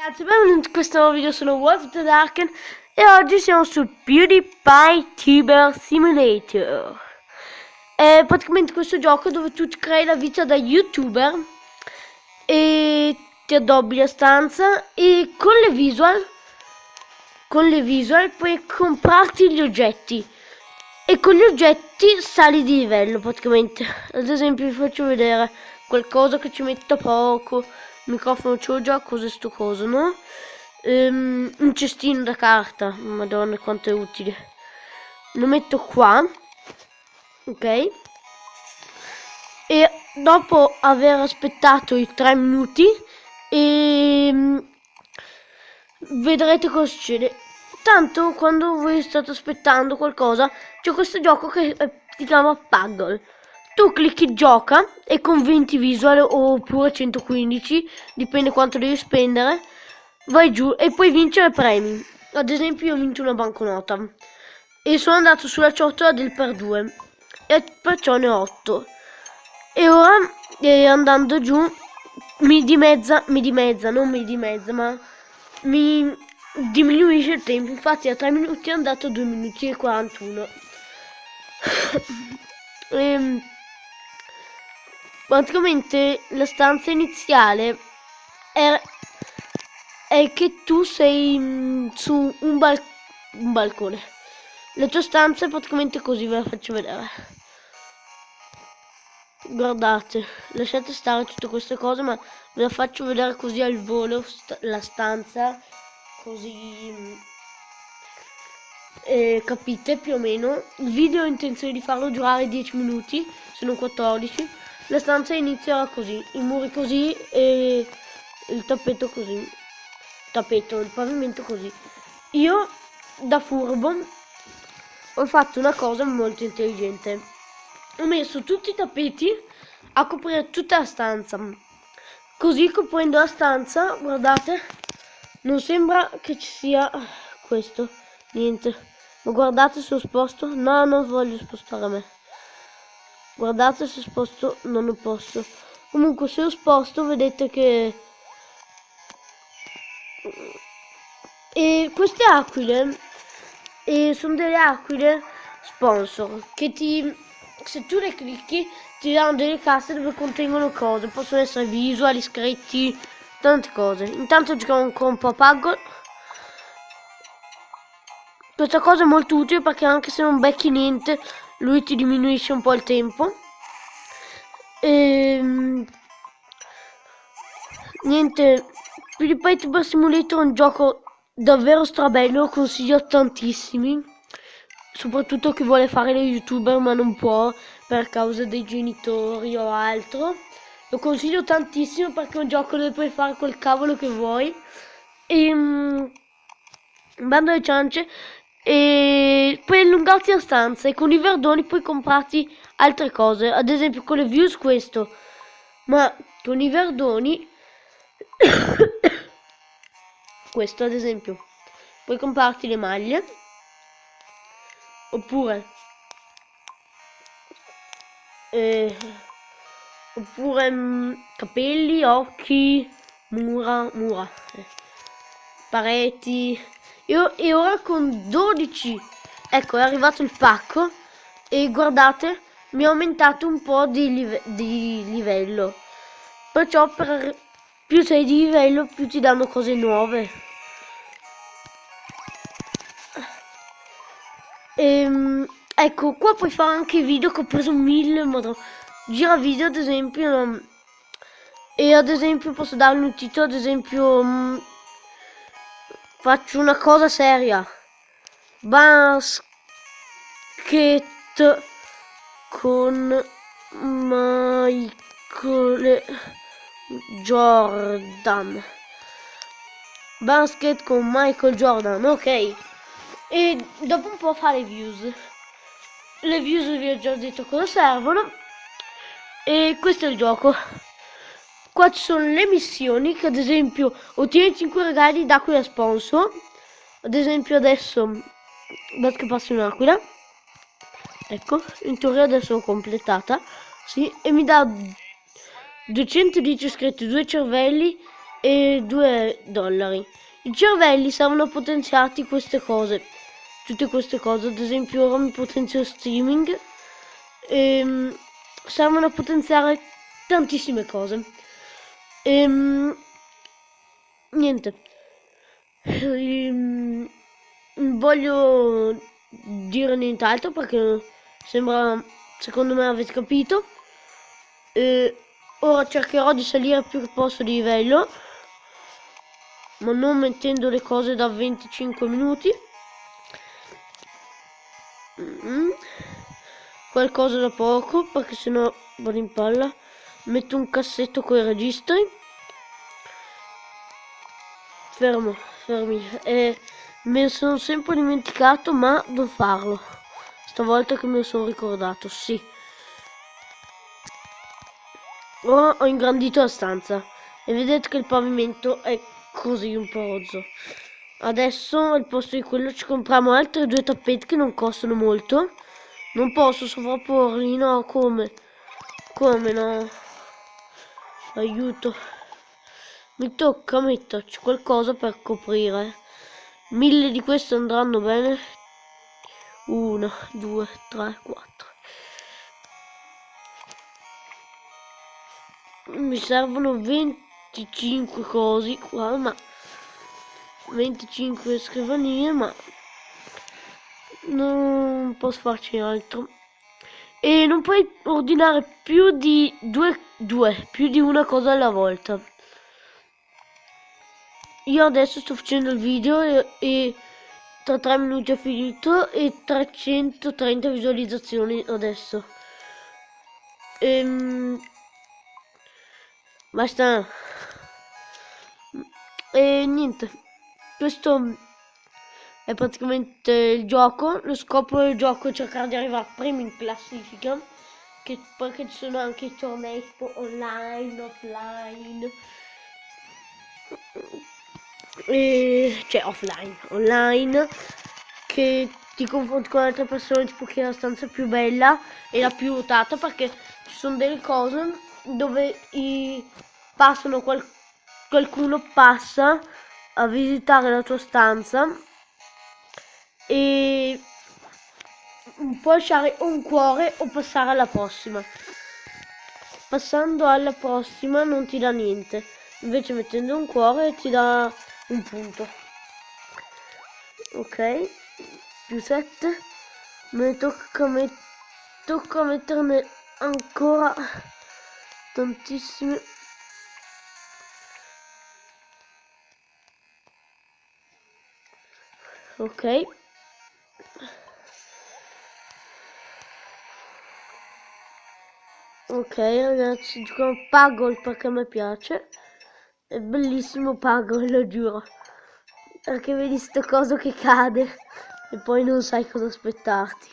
Ragazzi, benvenuti in questo nuovo video, sono World of the Darken e oggi siamo su PewDiePie Tuber Simulator. È praticamente questo gioco dove tu ti crei la vita da youtuber e ti addobbi la stanza e con le visual puoi comprarti gli oggetti e con gli oggetti sali di livello praticamente. Ad esempio vi faccio vedere qualcosa che ci metta poco. Il microfono ce l'ho già, cos'è sto coso, no? Un cestino da carta, madonna quanto è utile. Lo metto qua, ok? E dopo aver aspettato i 3 minuti vedrete cosa succede. Tanto quando voi state aspettando qualcosa c'è questo gioco che si chiama Puggle. Tu clicchi gioca e con 20 visual oppure 115, dipende quanto devi spendere, vai giù e puoi vincere premi. Ad esempio io ho vinto una banconota e sono andato sulla ciotola del per 2 e perciò ne ho 8. E ora andando giù mi dimezza, ma mi diminuisce il tempo. Infatti da 3 minuti è andato a 2 minuti e 41. Praticamente la stanza iniziale è che tu sei su un balcone. La tua stanza è praticamente così, ve la faccio vedere. Guardate, lasciate stare tutte queste cose, ma ve la faccio vedere così al volo la stanza, così capite più o meno. Il video ho intenzione di farlo durare 10 minuti, sono 14. La stanza inizia così, i muri così e il tappeto così, il pavimento così. Io da furbo ho fatto una cosa molto intelligente, ho messo tutti i tappeti a coprire tutta la stanza, così coprendo la stanza, guardate, non sembra che ci sia questo, niente, ma guardate se lo sposto, no, non voglio spostare a me. Guardate se sposto, non lo posso. Comunque se lo sposto vedete che queste aquile sono delle aquile sponsor che se tu le clicchi ti danno delle casse dove contengono cose, possono essere visual, iscritti, tante cose. Intanto giochiamo ancora un po' a Puggle. Questa cosa è molto utile perché anche se non becchi niente lui ti diminuisce un po' il tempo. Niente, PewDiePie Tuber Simulator è un gioco davvero strabello, lo consiglio a tantissimi, soprattutto chi vuole fare lo youtuber ma non può per causa dei genitori o altro. Lo consiglio tantissimo perché è un gioco dove puoi fare quel cavolo che vuoi bando alle ciance e puoi allungarti la stanza e con i verdoni puoi comprarti altre cose, ad esempio con le views questo, ma con i verdoni questo ad esempio puoi comprarti le maglie oppure capelli, occhi, mura, pareti. E ora con 12 ecco è arrivato il pacco e guardate mi ha aumentato un po' di livello, perciò per più sei di livello più ti danno cose nuove. Ecco qua puoi fare anche video che ho preso 1000 gira video ad esempio e ad esempio posso dargli un titolo, ad esempio faccio una cosa seria, basket con Michael Jordan, basket con Michael Jordan, ok. E dopo un po' fa le views vi ho già detto cosa servono e questo è il gioco. Qua ci sono le missioni che ad esempio ottieni 5 regali d'aquila sponsor, ad esempio adesso basta che passi un'aquila, ecco, in teoria adesso l'ho completata, sì, e mi dà 210 iscritti, 2 cervelli e 2 dollari. I cervelli servono potenziati queste cose, tutte queste cose, ad esempio ora mi potenzio streaming, servono a potenziare tantissime cose. Niente, voglio dire nient'altro perché sembra, secondo me avete capito. Ora cercherò di salire più che posso di livello, ma non mettendo le cose da 25 minuti. Qualcosa da poco perché sennò vado in palla. Metto un cassetto con i registri. Fermi. Me ne sono sempre dimenticato, ma devo farlo. Stavolta che me lo sono ricordato, sì. Ora ho ingrandito la stanza e vedete che il pavimento è così un po' rozzo. Adesso al posto di quello ci compriamo altri 2 tappeti che non costano molto. Non posso sovrapporli, no, come? Come no? Aiuto. Mi tocca metterci qualcosa per coprire. 1000 di questi andranno bene. 1, 2, 3, 4. Mi servono 25 cosi qua, ma 25 scrivanie, ma non posso farci altro. E non puoi ordinare più di più di una cosa alla volta. Io adesso sto facendo il video e tra 3 minuti ho finito e 330 visualizzazioni adesso. Basta. E niente, questo è praticamente il gioco. Lo scopo del gioco è cercare di arrivare prima in classifica, perché ci sono anche i tornei online, offline, cioè offline, online, che ti confronti con altre persone, tipo chi ha la stanza più bella e la più votata, perché ci sono delle cose dove qualcuno passa a visitare la tua stanza e puoi lasciare un cuore o passare alla prossima. Passando alla prossima non ti dà niente, invece mettendo un cuore ti dà un punto. Ok, più 7. Me tocca metterne ancora tantissime. Ok, ok ragazzi, giochiamo Pagol perché a me piace. È bellissimo Pagol, lo giuro, perché vedi sto coso che cade e poi non sai cosa aspettarti.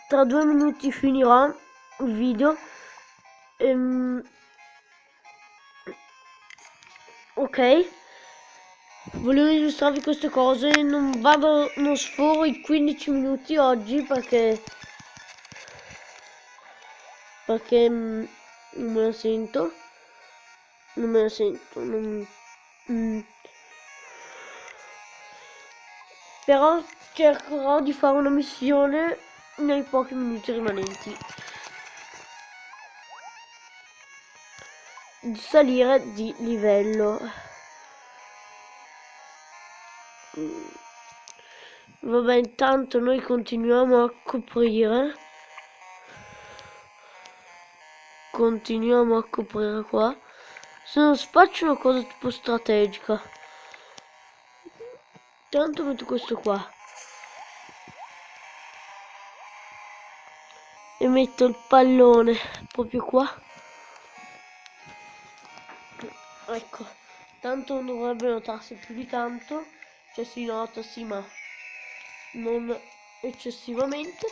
Tra 2 minuti finirò il video. Ok, volevo illustrarvi queste cose, non sforo i 15 minuti oggi perché non me la sento, però cercherò di fare una missione nei pochi minuti rimanenti, di salire di livello. Vabbè, intanto noi continuiamo a coprire qua. Se non faccio una cosa tipo strategica, tanto metto questo qua e metto il pallone proprio qua. Ecco, tanto non dovrebbe notarsi più di tanto, cioè si nota sì, ma non eccessivamente.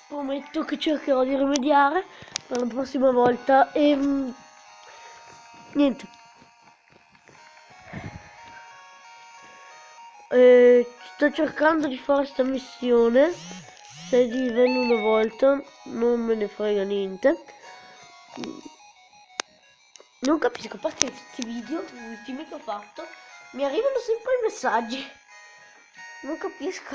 Prometto che cercherò di rimediare per la prossima volta e niente. Sto cercando di fare questa missione 6 di livello una volta, non me ne frega niente. Non capisco perché questi video, gli ultimi che ho fatto, mi arrivano sempre i messaggi. Non capisco.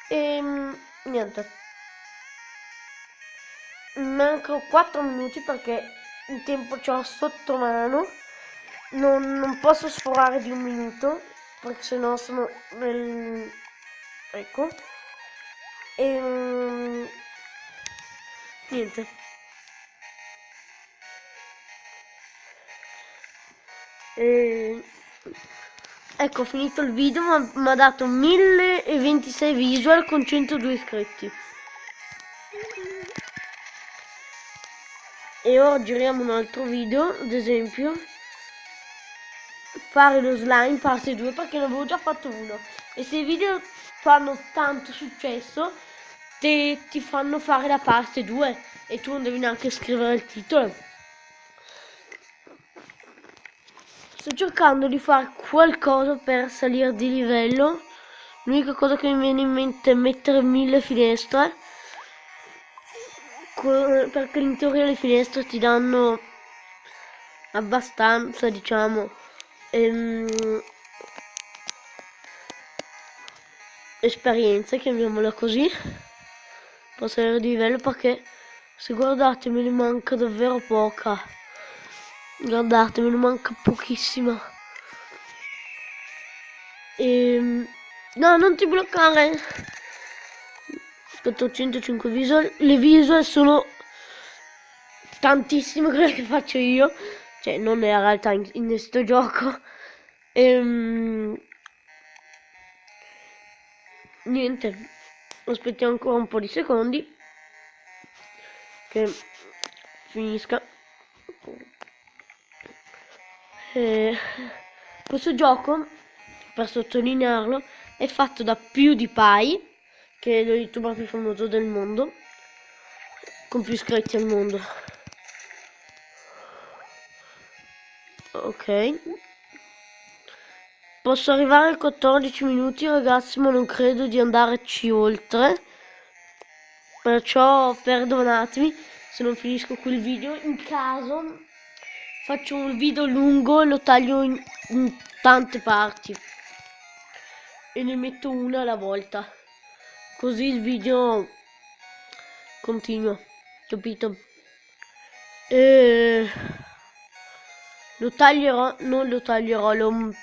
Niente. Mancano 4 minuti perché il tempo ce l'ho sotto mano. Non posso sforare di un minuto perché sennò sono nel... ecco. Niente. Ecco, ho finito il video, ma mi ha dato 1026 visual con 102 iscritti. E ora giriamo un altro video, ad esempio fare lo slime parte 2 perché ne avevo già fatto uno. E se i video fanno tanto successo ti fanno fare la parte 2 e tu non devi neanche scrivere il titolo. Sto cercando di fare qualcosa per salire di livello. L'unica cosa che mi viene in mente è mettere 1000 finestre, perché in teoria le finestre ti danno abbastanza, diciamo, esperienza, chiamiamola così, per salire di livello, perché se guardate me ne manca davvero poca. Guardate, me ne manca pochissima. No, non ti bloccare. Aspetta, 105 visual. Le visual sono tantissime quelle che faccio io. Cioè, non nella realtà in questo gioco. Niente. Aspettiamo ancora un po' di secondi che finisca. Questo gioco, per sottolinearlo, è fatto da PewDiePie, che è lo youtuber più famoso del mondo, con più iscritti al mondo. Ok, posso arrivare ai 14 minuti ragazzi, ma non credo di andarci oltre, perciò perdonatemi se non finisco quel video. In caso faccio un video lungo e lo taglio in tante parti e ne metto una alla volta, così il video continua, capito? Lo taglierò, non lo taglierò, lo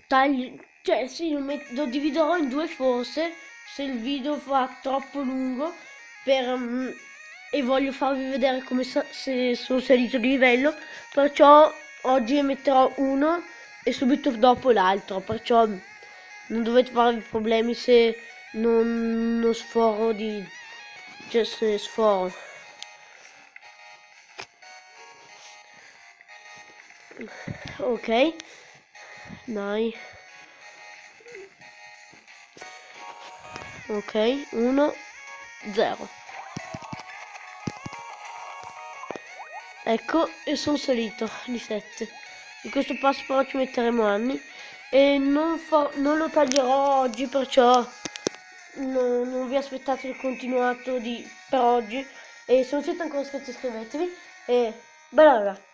taglio, cioè sì, lo dividerò in due forse, se il video fa troppo lungo, e voglio farvi vedere come se sono salito di livello, perciò oggi ne metterò uno e subito dopo l'altro, perciò non dovete farvi problemi se non sforo cioè se sforo. Ok, dai. Ok, 1, 0. Ecco, e sono salito di 7. In questo passo però ci metteremo anni. E non lo taglierò oggi, perciò non vi aspettate il continuato per oggi. E se non siete ancora iscritti iscrivetevi. E bella raga.